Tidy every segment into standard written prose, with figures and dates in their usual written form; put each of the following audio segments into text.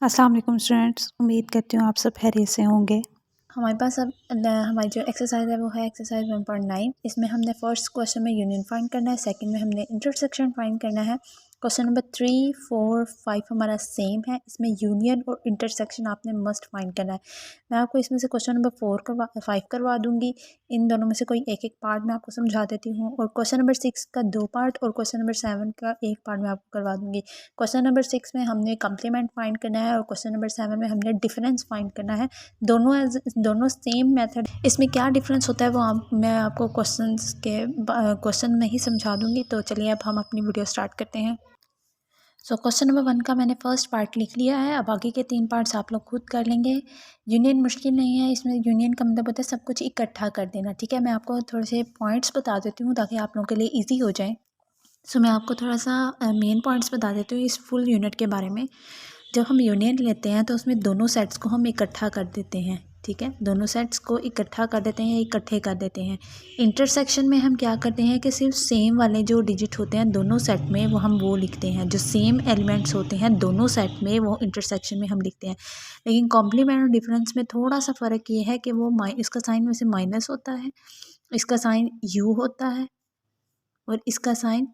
अस्सलाम वालेकुम स्टूडेंट्स, उम्मीद करती हूँ आप सब खैरियत से होंगे। हमारे पास अब हमारी जो एक्सरसाइज है वो है एक्सरसाइज 1.9। इसमें हमने फर्स्ट क्वेश्चन में यूनियन फाइंड करना है, सेकंड में हमने इंटरसेक्शन फाइंड करना है। क्वेश्चन नंबर 3, 4, 5 हमारा सेम है। इसमें यूनियन और इंटरसेक्शन आपने मस्ट फाइंड करना है। मैं आपको इसमें से क्वेश्चन नंबर 5 करवा दूंगी। इन दोनों में से कोई एक एक पार्ट मैं आपको समझा देती हूँ, और क्वेश्चन नंबर 6 का 2 पार्ट और क्वेश्चन नंबर 7 का एक पार्ट मैं आपको करवा दूंगी। क्वेश्चन नंबर 6 में हमने कम्प्लीमेंट फाइंड करना है और क्वेश्चन नंबर 7 में हमने डिफरेंस फाइंड करना है। दोनों सेम मेथड। इसमें क्या डिफरेंस होता है वो मैं आपको क्वेश्चन में ही समझा दूंगी। तो चलिए अब हम अपनी वीडियो स्टार्ट करते हैं। क्वेश्चन नंबर 1 का मैंने फर्स्ट पार्ट लिख लिया है। अब आगे के 3 पार्ट्स आप लोग खुद कर लेंगे। यूनियन मुश्किल नहीं है, इसमें यूनियन का मतलब होता है सब कुछ इकट्ठा कर देना। ठीक है, मैं आपको थोड़े से पॉइंट्स बता देती हूँ ताकि आप लोगों के लिए ईजी हो जाए। मैं आपको थोड़ा सा मेन पॉइंट्स बता देती हूँ इस फुल यूनिट के बारे में। जब हम यूनियन लेते हैं तो उसमें दोनों सेट्स को हम इकट्ठा कर देते हैं। ठीक है, दोनों सेट्स को इकट्ठा कर देते हैं, इकट्ठे कर देते हैं। इंटरसेक्शन में हम क्या करते हैं कि सिर्फ सेम वाले जो डिजिट होते हैं दोनों सेट में वो हम वो लिखते हैं, जो सेम एलिमेंट्स होते हैं दोनों सेट में वो इंटरसेक्शन में हम लिखते हैं। लेकिन कॉम्प्लीमेंट और डिफरेंस में थोड़ा सा फ़र्क ये है कि वो इसका साइन वैसे माइनस होता है, इसका साइन यू होता है और इसका साइन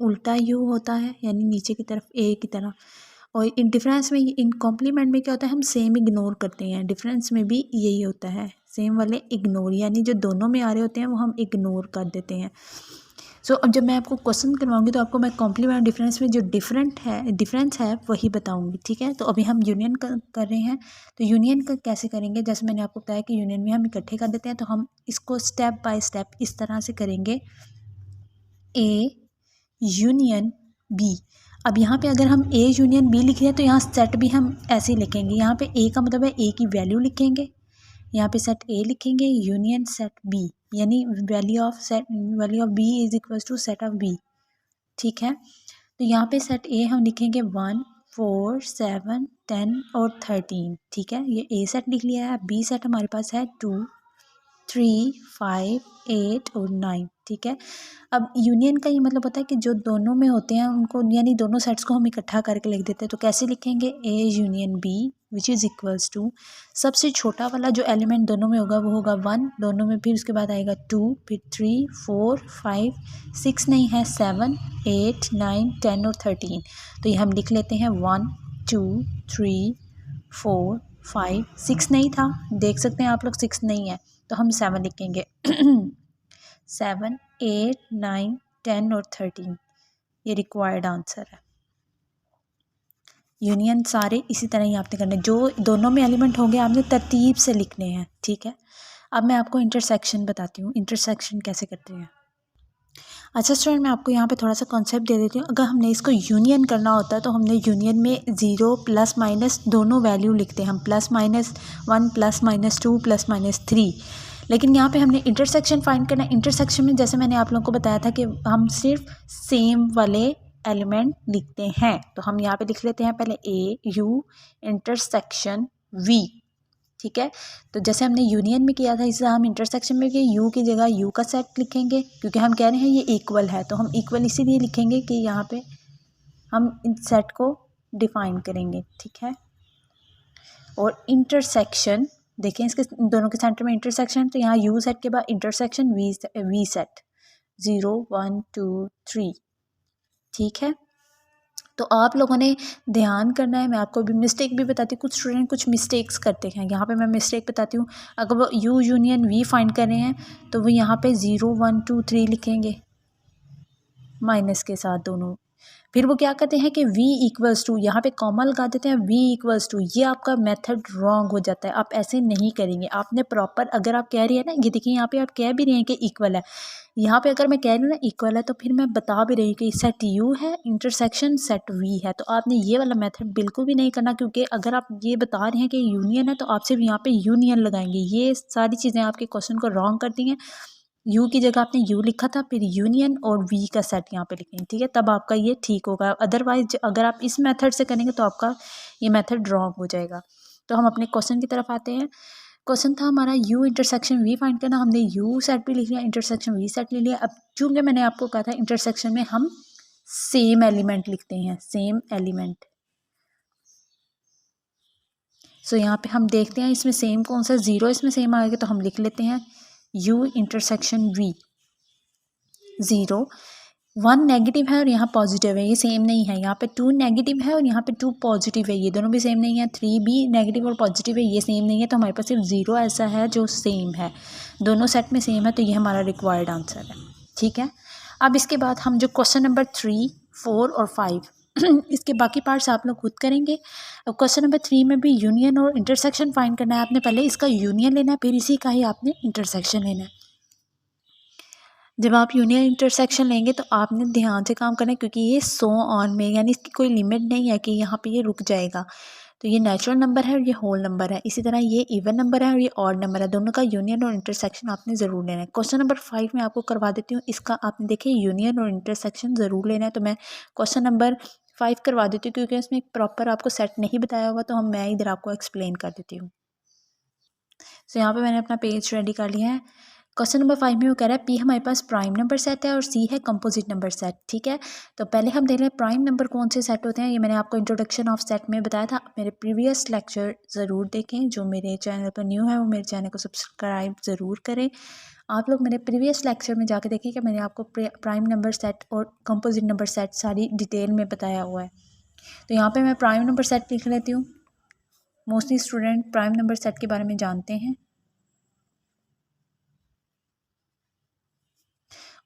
उल्टा यू होता है, यानी नीचे की तरफ ए की तरफ। और इन डिफरेंस में, इन कॉम्प्लीमेंट में क्या होता है, हम सेम इग्नोर करते हैं। डिफरेंस में भी यही होता है, सेम वाले इग्नोर, यानी जो दोनों में आ रहे होते हैं वो हम इग्नोर कर देते हैं। अब जब मैं आपको क्वेश्चन करवाऊंगी तो आपको मैं कॉम्प्लीमेंट डिफरेंस में जो डिफरेंस है वही बताऊंगी। ठीक है, तो अभी हम यूनियन कर रहे हैं। तो यूनियन का कैसे करेंगे, जैसे मैंने आपको बताया कि यूनियन में हम इकट्ठे कर देते हैं, तो हम इसको स्टेप बाय स्टेप इस तरह से करेंगे। A union B. अब यहाँ पे अगर हम ए यूनियन बी लिख रहे हैं तो यहाँ सेट भी हम ऐसे ही लिखेंगे। यहाँ पे ए का मतलब है ए की वैल्यू लिखेंगे, यहाँ पे सेट ए लिखेंगे, यूनियन सेट बी, यानी value of B is equal to set of B. ठीक है, तो यहाँ पे सेट ए हम लिखेंगे 1, 4, 7, 10 और 13। ठीक है, ये ए सेट लिख लिया है। बी सेट हमारे पास है 2, 3, 5, 8 और 9। ठीक है, अब यूनियन का ये मतलब होता है कि जो दोनों में होते हैं उनको, यानी दोनों सेट्स को हम इकट्ठा करके लिख देते हैं। तो कैसे लिखेंगे, A union B which is equals to, सबसे छोटा वाला जो एलिमेंट दोनों में होगा वो होगा 1 दोनों में, फिर उसके बाद आएगा 2, फिर 3, 4, 5, 6 नहीं है, 7, 8, 9, 10 और 13। तो ये हम लिख लेते हैं 1, 2, 3, 4, 5, 6 नहीं था, देख सकते हैं आप लोग 6 नहीं है, तो हम 7 लिखेंगे। 7, 8, 9, 10 और 13 ये रिक्वायर्ड आंसर है। यूनियन सारे इसी तरह ही आपने करने, जो दोनों में एलिमेंट होंगे आपने तरतीब से लिखने हैं। ठीक है, अब मैं आपको इंटरसेक्शन बताती हूँ, इंटरसेक्शन कैसे करते हैं। अच्छा स्टूडेंट, मैं आपको यहाँ पे थोड़ा सा कॉन्सेप्ट दे देती हूँ। अगर हमने इसको यूनियन करना होता है तो हमने यूनियन में 0 प्लस माइनस दोनों वैल्यू लिखते हैं हम, +-1 +-2 +-3। लेकिन यहाँ पे हमने इंटरसेक्शन फाइंड करना है। इंटरसेक्शन में जैसे मैंने आप लोगों को बताया था कि हम सिर्फ सेम वाले एलिमेंट लिखते हैं। तो हम यहाँ पे लिख लेते हैं पहले ए यू इंटरसेक्शन वी। ठीक है, तो जैसे हमने यूनियन में किया था इसे हम इंटरसेक्शन में किया, यू की जगह यू का सेट लिखेंगे क्योंकि हम कह रहे हैं ये इक्वल है, तो हम इक्वल इसीलिए लिखेंगे कि यहाँ पे हम इन सेट को डिफाइन करेंगे। ठीक है, और इंटरसेक्शन देखें, इसके दोनों के सेंटर में इंटरसेक्शन, तो यहाँ यू सेट के बाद इंटरसेक्शन वी सेट 0, 1, 2, 3। ठीक है, तो आप लोगों ने ध्यान करना है। मैं आपको भी मिस्टेक भी बताती हूँ, कुछ स्टूडेंट कुछ मिस्टेक्स करते हैं। यहाँ पे मैं मिस्टेक बताती हूँ। अगर वो यू यूनियन वी फाइंड कर रहे हैं तो वो यहाँ पे 0, 1, 2, 3 लिखेंगे माइनस के साथ दोनों। फिर वो क्या करते हैं कि v इक्वल्स टू, यहाँ पे कॉमा लगा देते हैं v इक्वल्स टू। ये आपका मेथड रॉन्ग हो जाता है, आप ऐसे नहीं करेंगे। आपने प्रॉपर, अगर आप कह रही है ना, ये देखिए यहाँ पे आप कह भी रहे हैं कि इक्वल है, यहाँ पे अगर मैं कह रही हूँ ना इक्वल है, तो फिर मैं बता भी रही हूँ कि सेट u है, इंटरसेक्शन सेट v है। तो आपने ये वाला मेथड बिल्कुल भी नहीं करना, क्योंकि अगर आप ये बता रहे हैं कि यूनियन है तो आप सिर्फ यहाँ पे यूनियन लगाएंगे। ये सारी चीज़ें आपके क्वेश्चन को रॉन्ग करती हैं। यू की जगह आपने यू लिखा था, फिर यूनियन और वी का सेट यहाँ पे लिखेंगे। ठीक है, तब आपका ये ठीक होगा। अदरवाइज अगर आप इस मेथड से करेंगे तो आपका ये मेथड रॉन्ग हो जाएगा। तो हम अपने क्वेश्चन की तरफ आते हैं। क्वेश्चन था हमारा यू इंटरसेक्शन वी फाइंड करना। हमने यू सेट भी लिख लिया, इंटरसेक्शन वी सेट ले लिया। अब चूंकि मैंने आपको कहा था इंटरसेक्शन में हम सेम एलिमेंट लिखते हैं, सेम एलिमेंट। सो यहाँ पे हम देखते हैं इसमें सेम कौन सा, 0 इसमें सेम आ गया तो हम लिख लेते हैं U इंटरसेक्शन V। 0 1 नेगेटिव है और यहाँ पॉजिटिव है, ये सेम नहीं है। यहाँ पे 2 नेगेटिव है और यहाँ पे 2 पॉजिटिव है, ये दोनों भी सेम नहीं है। 3 भी नेगेटिव और पॉजिटिव है, ये सेम नहीं है। तो हमारे पास सिर्फ 0 ऐसा है जो सेम है, दोनों सेट में सेम है, तो ये हमारा रिक्वायर्ड आंसर है। ठीक है, अब इसके बाद हम जो क्वेश्चन नंबर 3, 4 और 5 इसके बाकी पार्ट्स आप लोग खुद करेंगे। अब क्वेश्चन नंबर 3 में भी यूनियन और इंटरसेक्शन फाइंड करना है आपने। पहले इसका यूनियन लेना है, फिर इसी का ही आपने इंटरसेक्शन लेना है। जब आप यूनियन इंटरसेक्शन लेंगे तो आपने ध्यान से काम करना है, क्योंकि ये सो ऑन में, यानी इसकी कोई लिमिट नहीं है कि यहाँ पे ये रुक जाएगा। तो ये नेचुरल नंबर है और ये होल नंबर है, इसी तरह ये इवन नंबर है और ये ऑड नंबर है, दोनों का यूनियन और इंटरसेक्शन आपने ज़रूर लेना है। क्वेश्चन नंबर 5 में आपको करवा देती हूँ, इसका आपने देखिए यूनियन और इंटरसेक्शन ज़रूर लेना है। तो मैं क्वेश्चन नंबर 5 करवा देती हूँ, क्योंकि इसमें प्रॉपर आपको सेट नहीं बताया हुआ, तो मैं इधर आपको एक्सप्लेन कर देती हूँ। तो यहाँ पे मैंने अपना पेज रेडी कर लिया है। क्वेश्चन नंबर 5 में वो कह रहा है P हमारे पास प्राइम नंबर सेट है और C है कंपोजिट नंबर सेट। ठीक है, तो पहले हम देख लें प्राइम नंबर कौन से सेट होते हैं। ये मैंने आपको इंट्रोडक्शन ऑफ सेट में बताया था, मेरे प्रीवियस लेक्चर ज़रूर देखें। जो मेरे चैनल पर न्यू है वो मेरे चैनल को सब्सक्राइब ज़रूर करें। आप लोग मेरे प्रीवियस लेक्चर में जाके देखें कि मैंने आपको प्राइम नंबर सेट और कंपोजिट नंबर सेट सारी डिटेल में बताया हुआ है। तो यहाँ पर मैं प्राइम नंबर सेट लिख लेती हूँ। Mostly student prime number set के बारे में जानते हैं।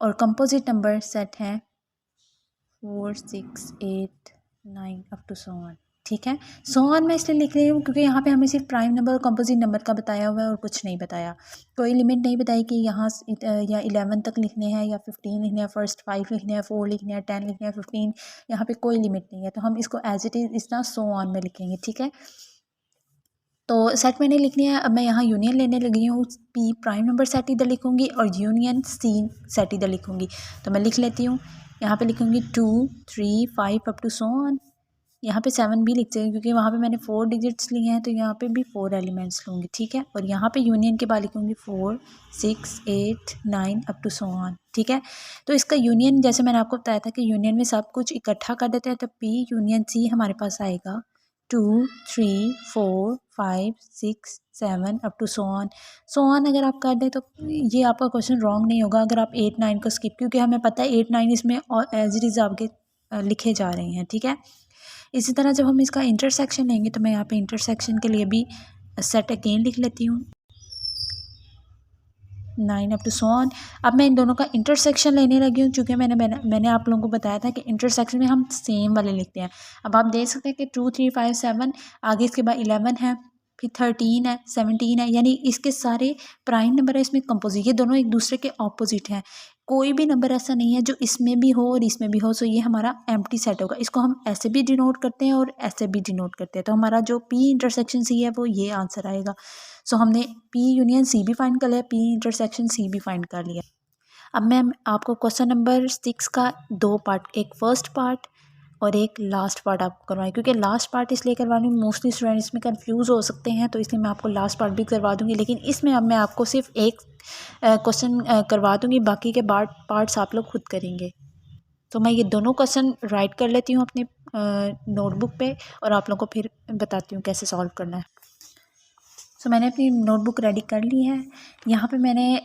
और कंपोजिट नंबर सेट है 4, 6, 8, 9 अप टू सो ऑन। ठीक है, सो ऑन मैं इसलिए लिख रही हूँ क्योंकि यहाँ पे हमें सिर्फ प्राइम नंबर और कंपोजिट नंबर का बताया हुआ है और कुछ नहीं बताया। कोई लिमिट नहीं बताई कि यहाँ या 11 तक लिखने हैं या 15 लिखने हैं, फर्स्ट 5 लिखने हैं, 4 लिखने हैं, 10 लिखने हैं, 15, यहाँ पे कोई लिमिट नहीं है। तो हम इसको एज इट इज़ इस तरह सो ऑन में लिखेंगे। ठीक है, तो सेट मैंने लिखनी है। अब मैं यहाँ यूनियन लेने लगी हूँ, P प्राइम नंबर सेट इधर लिखूँगी और यूनियन C सेट इधर लिखूँगी। तो मैं लिख लेती हूँ, यहाँ पे लिखूँगी 2, 3, 5 अप टू सो ऑन। यहाँ पे 7 भी लिख सकती क्योंकि वहाँ पे मैंने 4 डिजिट्स लिए हैं, तो यहाँ पे भी 4 एलिमेंट्स लूँगी। ठीक है, और यहाँ पे यूनियन के बाद लिखूँगी 4, 6, 8, 9 अप टू सो ऑन। ठीक है, तो इसका यूनियन जैसे मैंने आपको बताया था कि यूनियन में सब कुछ इकट्ठा कर देते हैं, तो P यूनियन C हमारे पास आएगा 2, 3, 4, 5, 6, 7 up to so on. So on अगर आप कर दें तो ये आपका क्वेश्चन रॉन्ग नहीं होगा अगर आप 8, 9 को स्किप, क्योंकि हमें पता है 8, 9 इसमें एज इट इज़ आपके लिखे जा रहे हैं। ठीक है, इसी तरह जब हम इसका इंटरसेक्शन लेंगे तो मैं यहाँ पे इंटरसेक्शन के लिए भी सेट अगेन लिख लेती हूँ 9 अप टू सो ऑन। अब मैं इन दोनों का इंटरसेक्शन लेने लगी हूँ, क्योंकि मैंने आप लोगों को बताया था कि इंटरसेक्शन में हम सेम वाले लिखते हैं। अब आप देख सकते हैं कि 2, 3, 5, 7, आगे इसके बाद 11 है, फिर 13 है, 17 है, यानी इसके सारे प्राइम नंबर है, इसमें कंपोजिट, ये दोनों एक दूसरे के ऑपोजिट हैं। कोई भी नंबर ऐसा नहीं है जो इसमें भी हो और इसमें भी हो। सो ये हमारा एम्प्टी सेट होगा। इसको हम ऐसे भी डिनोट करते हैं और ऐसे भी डिनोट करते हैं। तो हमारा जो P इंटरसेक्शन C है वो ये आंसर आएगा। सो हमने P यूनियन C भी फाइंड कर लिया, P इंटरसेक्शन C भी फाइंड कर लिया। अब मैं आपको क्वेश्चन नंबर 6 का 2 पार्ट, एक फर्स्ट पार्ट और एक लास्ट पार्ट आपको करवाएं, क्योंकि लास्ट पार्ट इसलिए करवा रही हूँ मोस्टली स्टूडेंट इसमें कंफ्यूज हो सकते हैं, तो इसलिए मैं आपको लास्ट पार्ट भी करवा दूँगी। लेकिन इसमें अब मैं आपको सिर्फ एक क्वेश्चन करवा दूँगी, बाकी के पार्ट्स आप लोग खुद करेंगे। तो मैं ये दोनों क्वेश्चन राइट कर लेती हूँ अपने नोटबुक पे और आप लोगों को फिर बताती हूँ कैसे सॉल्व करना है। सो मैंने अपनी नोटबुक रेडी कर ली है। यहाँ पे मैंने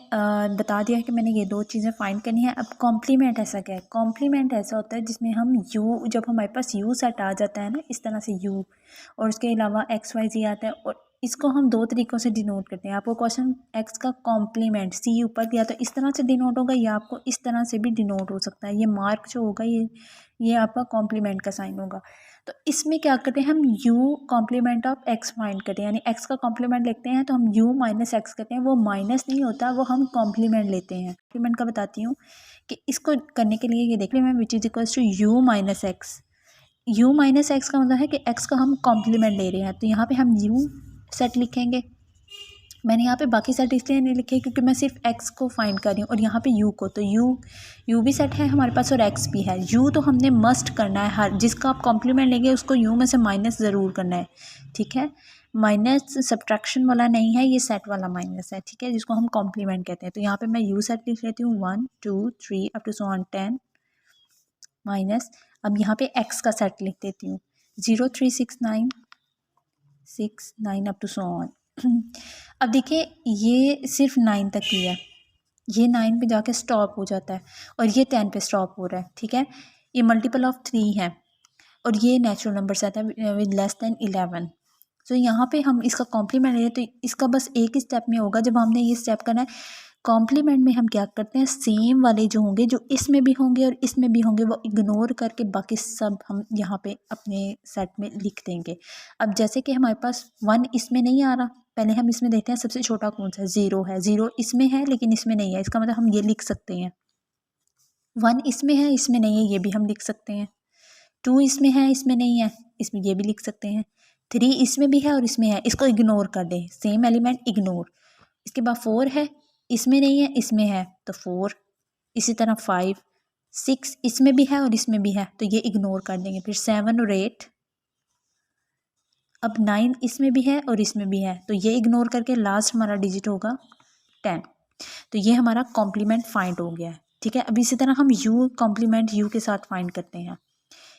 बता दिया कि मैंने ये 2 चीज़ें फाइंड करनी है। अब कॉम्प्लीमेंट ऐसा क्या है? कॉम्प्लीमेंट ऐसा होता है जिसमें हम U, जब हमारे पास U सेट आ जाता है ना, इस तरह से U, और उसके अलावा X, Y, Z आता है, और इसको हम 2 तरीक़ों से डिनोट करते हैं। आपको क्वेश्चन X का कॉम्प्लीमेंट C ऊपर दिया तो इस तरह से डिनोट होगा, या आपको इस तरह से भी डिनोट हो सकता है। ये मार्क जो होगा ये आपका कॉम्प्लीमेंट का साइन होगा। तो इसमें क्या करते हैं, हम U complement of X find करते हैं, यानी X का कॉम्प्लीमेंट लिखते हैं तो हम U माइनस X करते हैं। वो माइनस नहीं होता, वो हम कॉम्प्लीमेंट लेते हैं। कॉम्प्लीमेंट का बताती हूँ कि इसको करने के लिए ये देख लें, मैं which is equals to U minus X। U minus X का मतलब है कि X का हम कॉम्प्लीमेंट ले रहे हैं, तो यहाँ पे हम U सेट लिखेंगे। मैंने यहाँ पे बाकी सेट इसलिए नहीं लिखे क्योंकि मैं सिर्फ X को फाइंड कर रही हूँ और यहाँ पे U को, तो U भी सेट है हमारे पास और X भी है। U तो हमने मस्ट करना है, हर जिसका आप कॉम्प्लीमेंट लेंगे उसको U में से माइनस ज़रूर करना है। ठीक है, माइनस सब्ट्रैक्शन वाला नहीं है, ये सेट वाला माइनस है। ठीक है, जिसको हम कॉम्प्लीमेंट कहते हैं। तो यहाँ पर मैं U सेट लिख लेती हूँ 1, 2, 3 up to so on 10 minus. अब यहाँ पे X का सेट लिख देती हूँ 0, 3, 6, 9, 6 9 अप टू सो ऑन। अब देखिए ये सिर्फ 9 तक ही है, ये 9 पे जाके स्टॉप हो जाता है और ये 10 पे स्टॉप हो रहा है, ठीक है। ये मल्टीपल ऑफ 3 है और ये नेचुरल नंबर आता है विद लेस दैन 11। तो यहाँ पे हम इसका कॉम्प्लीमेंट ले तो इसका बस एक ही स्टेप में होगा। जब हमने ये स्टेप करना है कॉम्प्लीमेंट में, हम क्या करते हैं सेम वाले जो होंगे, जो इसमें भी होंगे और इसमें भी होंगे, वो इग्नोर करके बाकी सब हम यहाँ पे अपने सेट में लिख देंगे। अब जैसे कि हमारे पास 1 इसमें नहीं आ रहा, पहले हम इसमें देखते हैं सबसे छोटा कौन सा है, 0 है। 0 इसमें है लेकिन इसमें नहीं है, इसका मतलब हम ये लिख सकते हैं। 1 इसमें है, इसमें नहीं है, ये भी हम लिख सकते हैं। 2 इसमें है, इसमें नहीं है, इसमें ये भी लिख सकते हैं। 3 इसमें भी है और इसमें है, इसको इग्नोर कर दें, सेम एलिमेंट इग्नोर। इसके बाद 4 है, इसमें नहीं है, इसमें है तो 4। इसी तरह 5 6 इसमें भी है और इसमें भी है तो ये इग्नोर कर देंगे। फिर 7 और 8, अब 9 इसमें भी है और इसमें भी है तो ये इग्नोर करके लास्ट हमारा डिजिट होगा 10। तो ये हमारा कॉम्प्लीमेंट फाइंड हो गया है, ठीक है। अब इसी तरह हम यू कॉम्प्लीमेंट यू के साथ फाइंड करते हैं।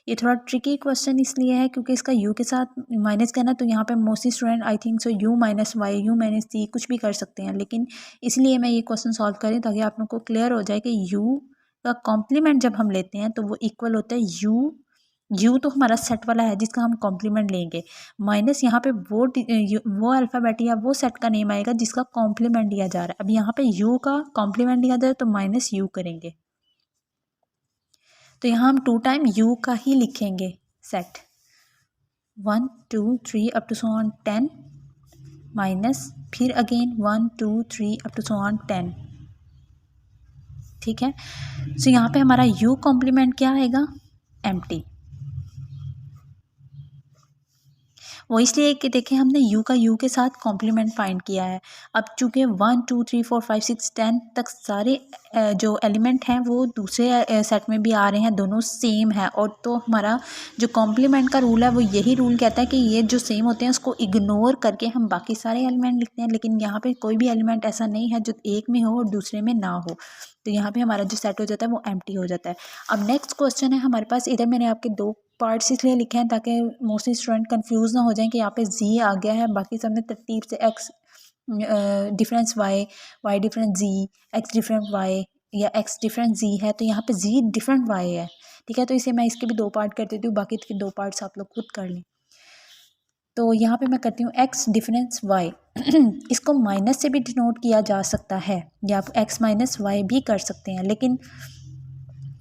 ये थोड़ा ट्रिकी क्वेश्चन इसलिए है क्योंकि इसका यू के साथ माइनस करना, तो यहाँ पे mostly student I think so U minus Y, U minus C कुछ भी कर सकते हैं, लेकिन इसलिए मैं ये क्वेश्चन सॉल्व करें ताकि आप लोग को क्लियर हो जाए कि यू का कॉम्प्लीमेंट जब हम लेते हैं तो वो इक्वल होता है यू तो हमारा सेट वाला है जिसका हम कॉम्प्लीमेंट लेंगे, माइनस यहाँ पे वो अल्फ़ाबेट या वो सेट का नेम आएगा जिसका कॉम्प्लीमेंट लिया जा रहा है। अब यहाँ पे यू का कॉम्प्लीमेंट लिया जाए तो माइनस यू करेंगे, तो यहाँ हम 2 टाइम यू का ही लिखेंगे set 1 2 3 up to so on 10 minus फिर again 1 2 3 up to so on 10, ठीक है। सो यहाँ पे हमारा यू कॉम्प्लीमेंट क्या आएगा, एम्प्टी। वो इसलिए कि देखें हमने यू का यू के साथ कॉम्प्लीमेंट फाइंड किया है। अब चूँकि 1 2 3 4 5 6 10 तक सारे जो एलिमेंट हैं वो दूसरे सेट में भी आ रहे हैं, दोनों सेम है, और तो हमारा जो कॉम्प्लीमेंट का रूल है वो यही रूल कहता है कि ये जो सेम होते हैं उसको इग्नोर करके हम बाकी सारे एलिमेंट लिखते हैं। लेकिन यहाँ पे कोई भी एलिमेंट ऐसा नहीं है जो एक में हो और दूसरे में ना हो, तो यहाँ पे हमारा जो सेट हो जाता है वो एम्प्टी हो जाता है। अब नेक्स्ट क्वेश्चन है हमारे पास, इधर मैंने आपके 2 पार्ट्स इसलिए लिखे हैं ताकि मोस्टली स्टूडेंट कंफ्यूज ना हो जाएं कि यहाँ पे जी आ गया है, बाकी सब में तरतीब से एक्स डिफरेंस वाई डिफरेंस जी, एक्स डिफरेंट वाई या एक्स डिफरेंट जी है, तो यहाँ पे जी डिफरेंट वाई है, ठीक है। तो इसे मैं इसके भी 2 पार्ट कर देती हूँ, बाकी के 2 पार्ट्स आप लोग खुद कर लें। तो यहाँ पे मैं करती हूँ एक्स डिफरेंस वाई इसको माइनस से भी डिनोट किया जा सकता है या आप एक्स माइनस वाई भी कर सकते हैं, लेकिन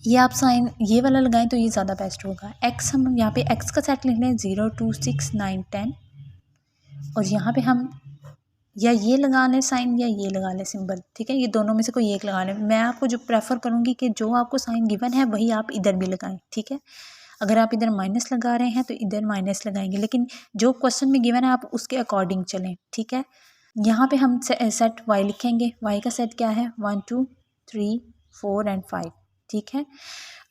ये आप साइन ये वाला लगाएं तो ये ज़्यादा बेस्ट होगा। एक्स हम यहाँ पे एक्स का सेट लिख लें 0 2 6 9 10, और यहाँ पे हम या ये लगा लें साइन या ये लगा लें सिंबल, ठीक है। ये दोनों में से कोई एक लगा लें। मैं आपको जो प्रेफर करूँगी कि जो आपको साइन गिवन है वही आप इधर भी लगाएं, ठीक है। अगर आप इधर माइनस लगा रहे हैं तो इधर माइनस लगाएंगे, लेकिन जो क्वेश्चन में गिवन है आप उसके अकॉर्डिंग चलें, ठीक है। यहाँ पे हम सेट वाई लिखेंगे, वाई का सेट क्या है 1 2 3 4 एंड 5, ठीक है।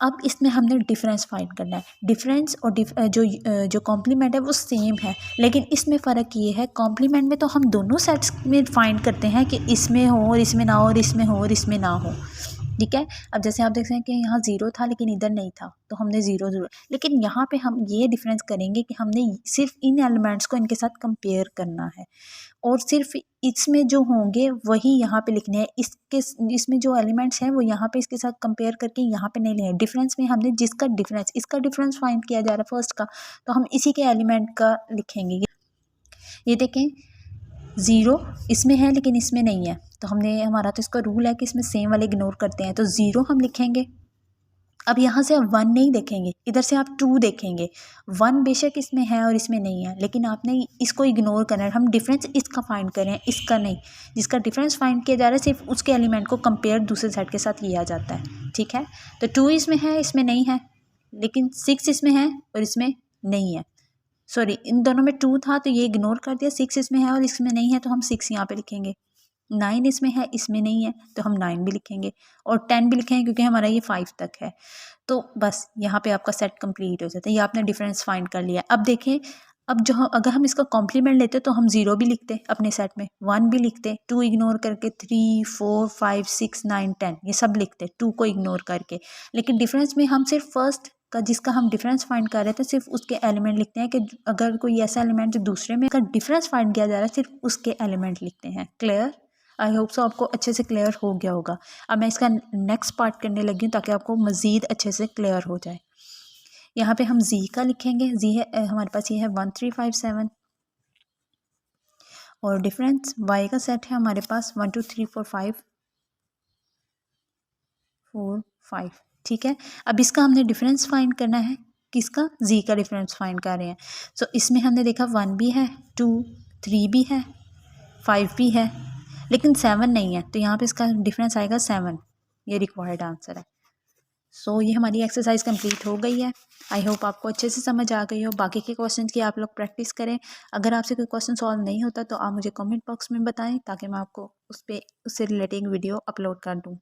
अब इसमें हमने डिफरेंस फाइंड करना है। डिफरेंस और जो कॉम्प्लीमेंट है वो सेम है, लेकिन इसमें फ़र्क ये है कॉम्प्लीमेंट में तो हम दोनों सेट्स में फाइंड करते हैं कि इसमें हो और इसमें ना हो और इसमें हो और इसमें ना हो, ठीक है। अब जैसे आप देख सकते हैं कि यहाँ 0 था लेकिन इधर नहीं था तो हमने 0 0, लेकिन यहाँ पे हम ये डिफरेंस करेंगे कि हमने सिर्फ इन एलिमेंट्स को इनके साथ कंपेयर करना है और सिर्फ इसमें जो होंगे वही यहाँ पे लिखने हैं। इसमें जो एलिमेंट्स हैं वो यहाँ पे इसके साथ कंपेयर करके यहाँ पे नहीं लेंगे। डिफरेंस में हमने जिसका डिफरेंस इसका डिफरेंस फाइंड किया जा रहा है फर्स्ट का, तो हम इसी के एलिमेंट का लिखेंगे। ये देखें 0 इसमें है लेकिन इसमें नहीं है, तो हमने हमारा तो इसका रूल है कि इसमें सेम वाले इग्नोर करते हैं, तो 0 हम लिखेंगे। अब यहाँ से आप 1 नहीं देखेंगे, इधर से आप 2 देखेंगे। 1 बेशक इसमें है और इसमें नहीं है, लेकिन आपने इसको इग्नोर करना है। हम डिफरेंस इसका फाइंड कर रहे हैं, इसका नहीं। जिसका डिफरेंस फाइंड किया जा रहा है सिर्फ उसके एलिमेंट को कंपेयर दूसरे सेट के साथ किया जाता है, ठीक है। तो 2 इसमें है, इसमें नहीं है, लेकिन 6 इसमें है और इसमें नहीं है। सॉरी, इन दोनों में 2 था तो ये इग्नोर कर दिया। 6 इसमें है और इसमें नहीं है तो हम 6 यहाँ पे लिखेंगे। 9 इसमें है, इसमें नहीं है तो हम 9 भी लिखेंगे और 10 भी लिखेंगे क्योंकि हमारा ये 5 तक है। तो बस यहाँ पे आपका सेट कंप्लीट हो जाता है। ये आपने डिफरेंस फाइंड कर लिया। अब देखें, अब जो अगर हम इसका कॉम्प्लीमेंट लेते तो हम 0 भी लिखते अपने सेट में, 1 भी लिखते, 2 इग्नोर करके 3 4 5 6 9 10 ये सब लिखते 2 को इग्नोर करके, लेकिन डिफरेंस में हम सिर्फ फर्स्ट का जिसका हम डिफरेंस फाइंड कर रहे थे सिर्फ उसके एलिमेंट लिखते हैं कि अगर कोई ऐसा एलिमेंट जो दूसरे में का डिफरेंस फाइंड किया जा रहा है सिर्फ उसके एलिमेंट लिखते हैं। क्लियर? आई होप सो आपको अच्छे से क्लियर हो गया होगा। अब मैं इसका नेक्स्ट पार्ट करने लगी हूँ ताकि आपको मज़ीद अच्छे से क्लियर हो जाए। यहाँ पे हम जी का लिखेंगे। जी है हमारे पास ये है 1357 और डिफरेंस वाई का सेट है हमारे पास 1 2 3 4 5 4 5। ठीक है, अब इसका हमने डिफरेंस फाइंड करना है। किसका? जी का डिफरेंस फाइंड कर रहे हैं। सो इसमें हमने देखा 1 भी है, 2 3 भी है, 5 भी है, लेकिन 7 नहीं है। तो यहाँ पे इसका डिफरेंस आएगा 7। ये रिक्वायर्ड आंसर है। सो ये हमारी एक्सरसाइज कंप्लीट हो गई है। आई होप आपको अच्छे से समझ आ गई हो। बाकी के क्वेश्चन की आप लोग प्रैक्टिस करें। अगर आपसे कोई क्वेश्चन सॉल्व नहीं होता तो आप मुझे कमेंट बॉक्स में बताएं ताकि मैं आपको उससे रिलेटेड वीडियो अपलोड कर दूं।